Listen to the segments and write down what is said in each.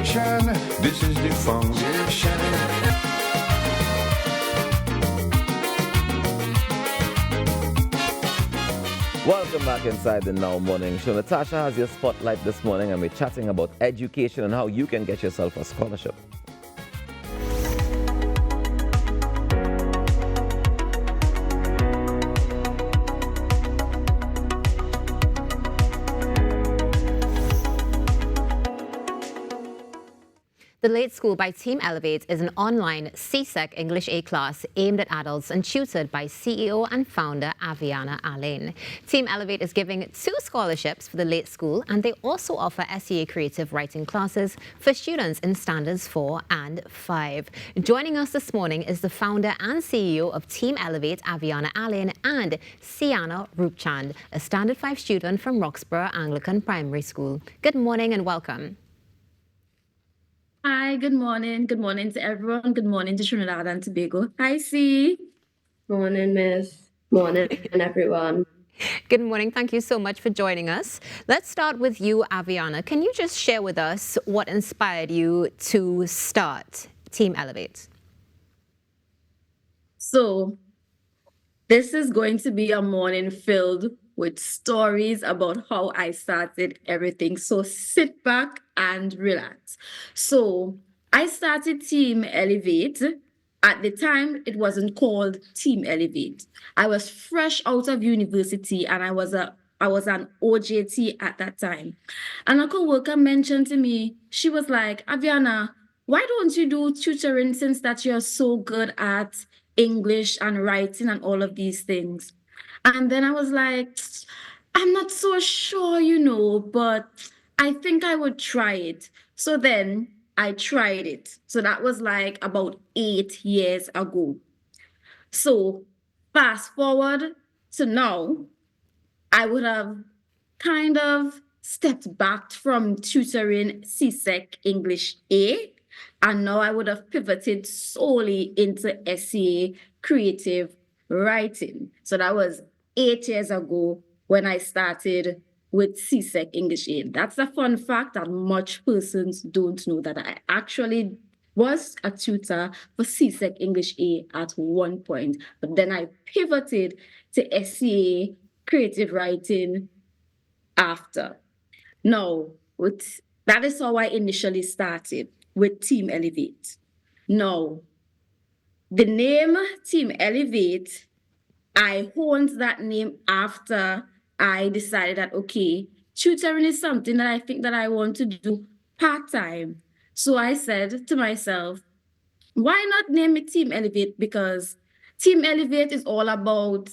foundation. This is the foundation. Welcome back inside the Now Morning Show. Natasha has your spotlight this morning, and we're chatting about education and how you can get yourself a scholarship. The Late School by Team Elevate is an online CSEC English A class aimed at adults and tutored by CEO and founder Aviana Alleyne. Team Elevate is giving 2 scholarships for the Late School, and they also offer SEA creative writing classes for students in Standards 4 and 5. Joining us this morning is the founder and CEO of Team Elevate, Aviana Alleyne, and Ceanna Roopchand, a Standard 5 student from Roxborough Anglican Primary School. Good morning and welcome. Hi, good morning. Good morning to everyone. Good morning to Trinidad and Tobago. Hi, C. Morning, Miss. Morning, everyone. Good morning. Thank you so much for joining us. Let's start with you, Aviana. Can you just share with us what inspired you to start Team Elevate? So, this is going to be a morning filled with stories about how I started everything. So sit back and relax. So I started Team Elevate. At the time, it wasn't called Team Elevate. I was fresh out of university and I was an OJT at that time. And a coworker mentioned to me, she was like, Aviana, why don't you do tutoring since that you're so good at English and writing and all of these things? And then I was like, I'm not so sure, but I think I would try it. So then I tried it. So that was like about 8 years ago. So fast forward to now, I would have kind of stepped back from tutoring CSEC English A, and now I would have pivoted solely into SEA creative writing. So that was 8 years ago when I started with CSEC English A. That's a fun fact that much persons don't know, that I actually was a tutor for CSEC English A at one point, but then I pivoted to SEA creative writing after. Now, that is how I initially started with Team Elevate. Now, the name Team Elevate, I honed that name after I decided that, okay, tutoring is something that I think that I want to do part-time. So I said to myself, why not name it Team Elevate? Because Team Elevate is all about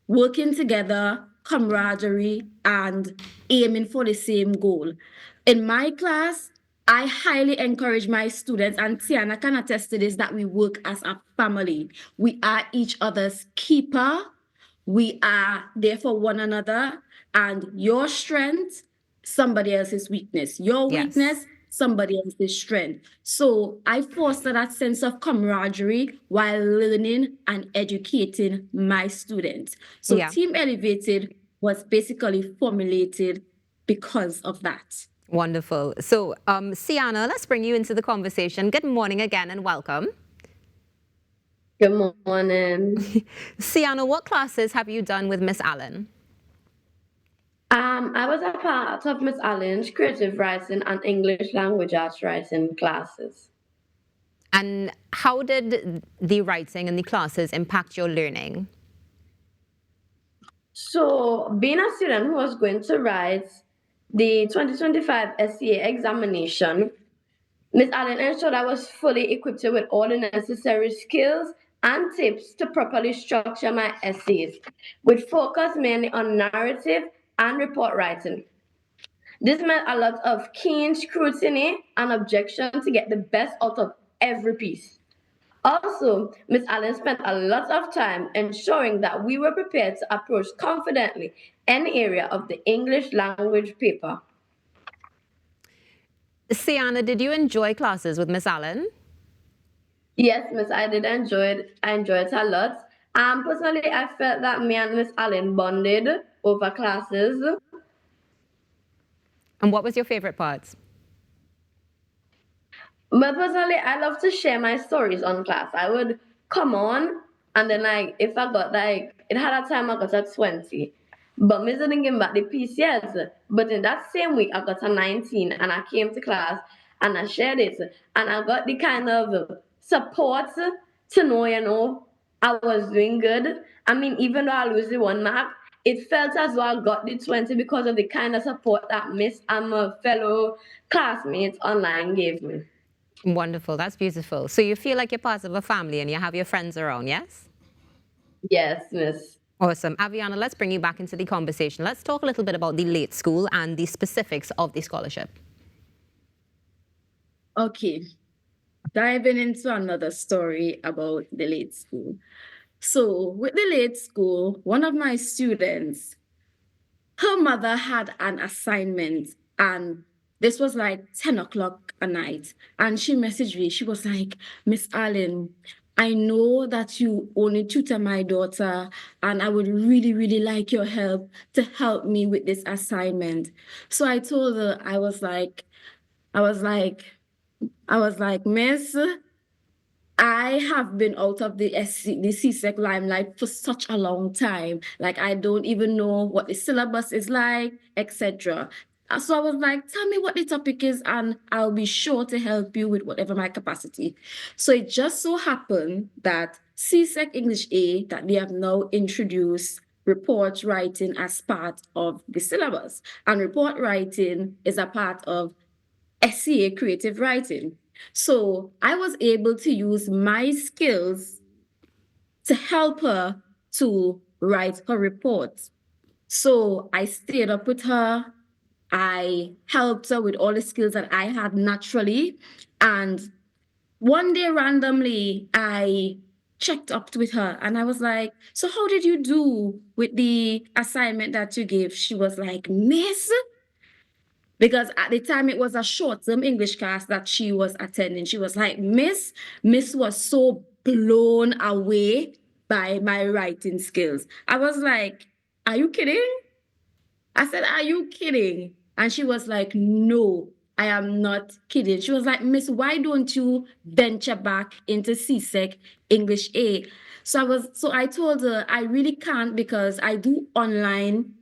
working together, camaraderie, and aiming for the same goal. In my class, I highly encourage my students, and Ceanna can attest to this, that we work as a family. We are each other's keeper. We are there for one another, and your strength, somebody else's weakness. Your weakness, somebody else's strength. So I foster that sense of camaraderie while learning and educating my students. So Team Elevated was basically formulated because of that. Wonderful. So, Ceanna, let's bring you into the conversation. Good morning again and welcome. Good morning. Ceanna, what classes have you done with Miss Alleyne? I was a part of Miss Alleyne's creative writing and English language arts writing classes. And how did the writing and the classes impact your learning? So, being a student who was going to write the 2025 SEA examination, Ms. Alleyne ensured I was fully equipped with all the necessary skills and tips to properly structure my essays, with focus mainly on narrative and report writing. This meant a lot of keen scrutiny and objection to get the best out of every piece. Also, Ms. Alleyne spent a lot of time ensuring that we were prepared to approach confidently any area of the English language paper. Ceanna, did you enjoy classes with Miss Alleyne? Yes, Miss, I did enjoy it. I enjoyed it a lot. Personally, I felt that me and Miss Alleyne bonded over classes. And what was your favorite part? But personally, I love to share my stories on class. I would come on, and then like if I got like it had a time I got a 20, but me didn't give back the PCS. But in that same week, I got a 19, and I came to class and I shared it, and I got the kind of support to know, I was doing good. I mean, even though I lose the 1 mark, it felt as though I got the 20 because of the kind of support that Miss and my fellow classmates online gave me. Wonderful. That's beautiful. So you feel like you're part of a family and you have your friends around, yes? Yes, Miss. Awesome. Aviana, let's bring you back into the conversation. Let's talk a little bit about the late school and the specifics of the scholarship. Okay, diving into another story about the late school. So with the late school, one of my students, her mother had an assignment, and this was like 10 o'clock at night. And she messaged me. She was like, Miss Alleyne, I know that you only tutor my daughter, and I would really, really like your help to help me with this assignment. So I told her, I was like, Miss, I have been out of the CSEC limelight for such a long time. Like, I don't even know what the syllabus is like, etc. So I was like, tell me what the topic is, and I'll be sure to help you with whatever my capacity. So it just so happened that CSEC English A, that they have now introduced report writing as part of the syllabus. And report writing is a part of SCA creative writing. So I was able to use my skills to help her to write her report. So I stayed up with her. I helped her with all the skills that I had naturally. And one day randomly, I checked up with her and I was like, so how did you do with the assignment that you gave? She was like, Miss, because at the time it was a short-term English class that she was attending. She was like, Miss was so blown away by my writing skills. I was like, are you kidding? I said, are you kidding? And she was like, no, I am not kidding. She was like, Miss, why don't you venture back into CSEC English A? So I told her I really can't, because I do online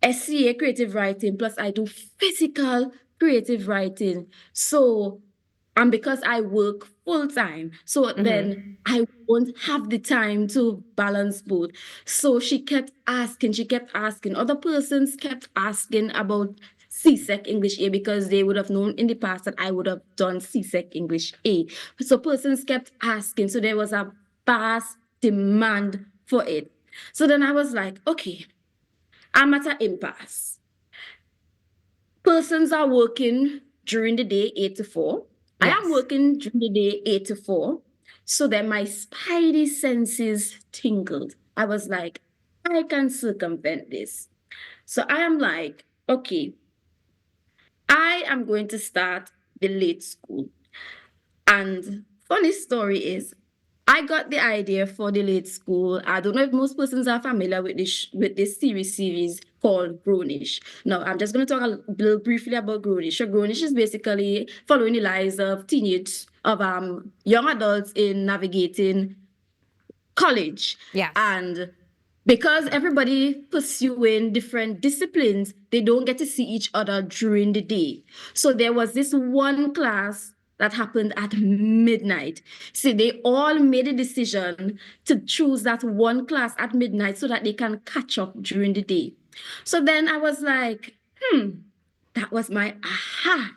SCA creative writing, plus I do physical creative writing. So, and because I work full time, so then I won't have the time to balance both. So she kept asking, other persons kept asking about CSEC English A, because they would have known in the past that I would have done CSEC English A. So persons kept asking, so there was a vast demand for it. So then I was like, okay, I'm at an impasse. Persons are working during the day 8 to 4. Yes. I am working during the day 8 to 4. So then my spidey senses tingled. I was like, I can circumvent this. So I am like, okay, I am going to start the late school. And funny story is, I got the idea for the late school. I don't know if most persons are familiar with this series called Grownish. Now, I'm just going to talk a little briefly about Grownish. So Grownish is basically following the lives of young adults in navigating college. Yes. And because everybody pursuing different disciplines, they don't get to see each other during the day. So there was this one class that happened at midnight. See, they all made a decision to choose that one class at midnight so that they can catch up during the day. So then I was like, that was my aha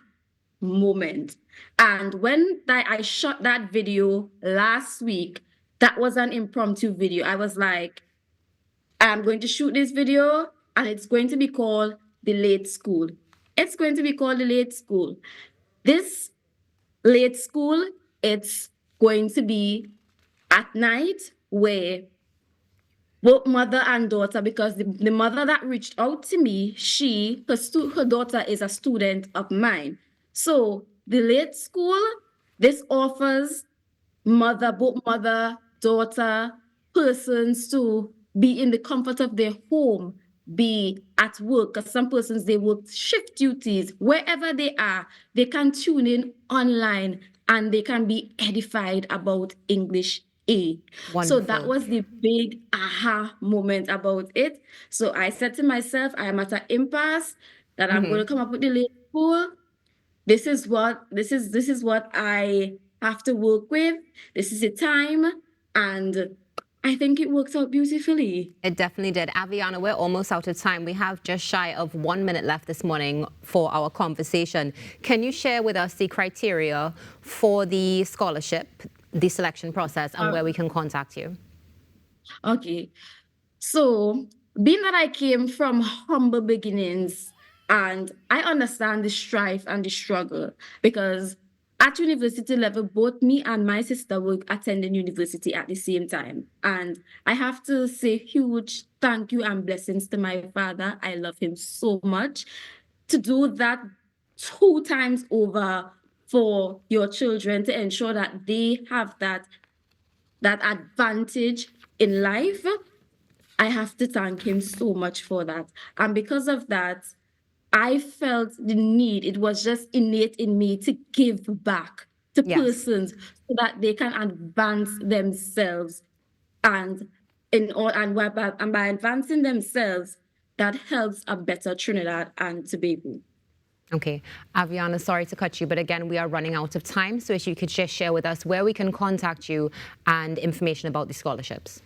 moment. And when I shot that video last week, that was an impromptu video. I was like, I'm going to shoot this video and it's going to be called The Late School. It's going to be called The Late School. This late school, it's going to be at night, where both mother and daughter, because the mother that reached out to me, her daughter is a student of mine. So the late school, this offers both mother, daughter, persons to be in the comfort of their home, be at work, because some persons, they work shift duties. Wherever they are, they can tune in online and they can be edified about English A. So that Wonderful. was the big aha moment about it. So I said to myself, I am at an impasse that I'm going to come up with the label. This is what I have to work with. This is the time, and I think it works out beautifully. It definitely did. Aviana, we're almost out of time. We have just shy of 1 minute left this morning for our conversation. Can you share with us the criteria for the scholarship, the selection process, and where we can contact you? Okay. So, being that I came from humble beginnings, and I understand the strife and the struggle, because at university level, both me and my sister were attending university at the same time. And I have to say huge thank you and blessings to my father. I love him so much. To do that 2 times over for your children, to ensure that they have that advantage in life, I have to thank him so much for that. And because of that, I felt the need, it was just innate in me to give back to persons so that they can advance themselves. And by advancing themselves, that helps a better Trinidad and Tobago. Okay. Aviana, sorry to cut you, but again, we are running out of time. So if you could just share with us where we can contact you and information about the scholarships.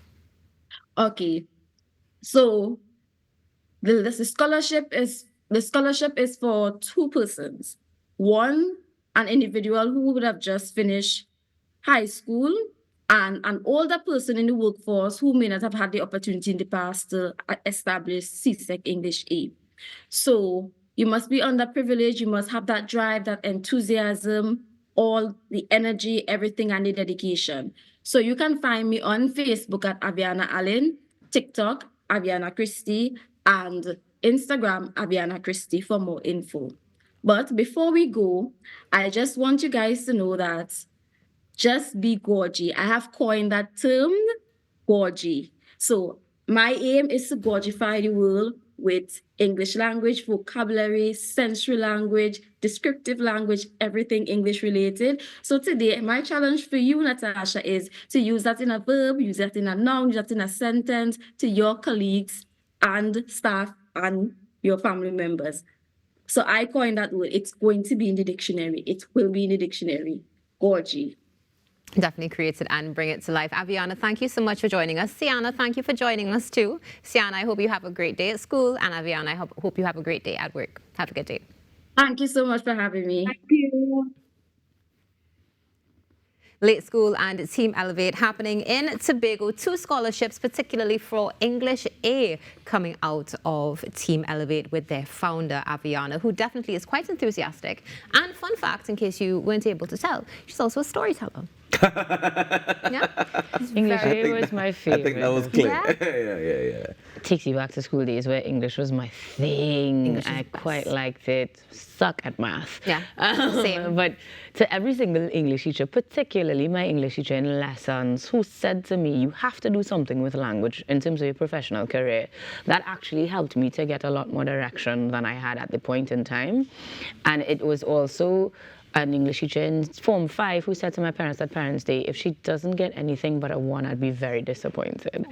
Okay. So the scholarship is for 2 persons. One, an individual who would have just finished high school, and an older person in the workforce who may not have had the opportunity in the past to establish CSEC English A. So you must be underprivileged, you must have that drive, that enthusiasm, all the energy, everything, and the dedication. So you can find me on Facebook at Aviana Alleyne, TikTok, Aviana Christie, and Instagram, Aviana Christie, for more info. But before we go, I just want you guys to know that just be gorgy. I have coined that term, gorgy. So my aim is to gorgify the world with English language, vocabulary, sensory language, descriptive language, everything English related. So today, my challenge for you, Natasha, is to use that in a verb, use that in a noun, use that in a sentence to your colleagues and staff and your family members. So I coined that word. It's going to be in the dictionary. It will be in the dictionary. Gorgy. Definitely create it and bring it to life. Aviana, thank you so much for joining us. Ceanna, thank you for joining us too. Ceanna, I hope you have a great day at school. And Aviana, I hope you have a great day at work. Have a good day. Thank you so much for having me. Thank you. Late School and Team Elevate happening in Tobago. 2 scholarships, particularly for English A, coming out of Team Elevate with their founder, Aviana, who definitely is quite enthusiastic. And fun fact, in case you weren't able to tell, she's also a storyteller. Yeah? English A was my favorite. I think that was clear. Yeah. Yeah. It takes you back to school days where English was my thing. I quite liked it. Suck at math. Yeah, same. But to every single English teacher, particularly my English teacher in lessons, who said to me, you have to do something with language in terms of your professional career, that actually helped me to get a lot more direction than I had at the point in time. And it was also an English teacher in Form 5 who said to my parents at Parents' Day, if she doesn't get anything but a 1, I'd be very disappointed.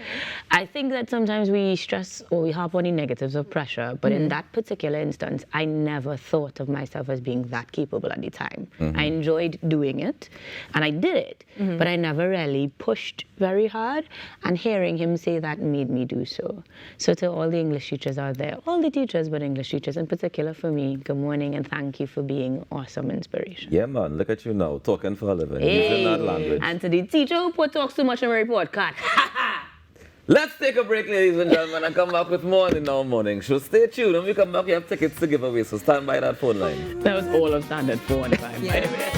I think that sometimes we stress or we harp on the negatives of pressure, but in that particular instance, I never thought of myself as being that capable at the time. I enjoyed doing it, and I did it, but I never really pushed very hard, and hearing him say that made me do so. So to all the English teachers out there, all the teachers, but English teachers in particular for me, good morning and thank you for being awesome inspiration. Yeah, man, look at you now, talking for a living, Hey, using that language. and to the teacher who talks too much on my report card. Let's take a break, ladies and gentlemen, and come back with more in our morning show. Stay tuned. When we come back, we have tickets to give away, so stand by that phone line. That was all of standard 4 and 5, by the way.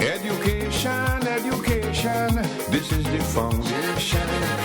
Education, education, this is the foundation.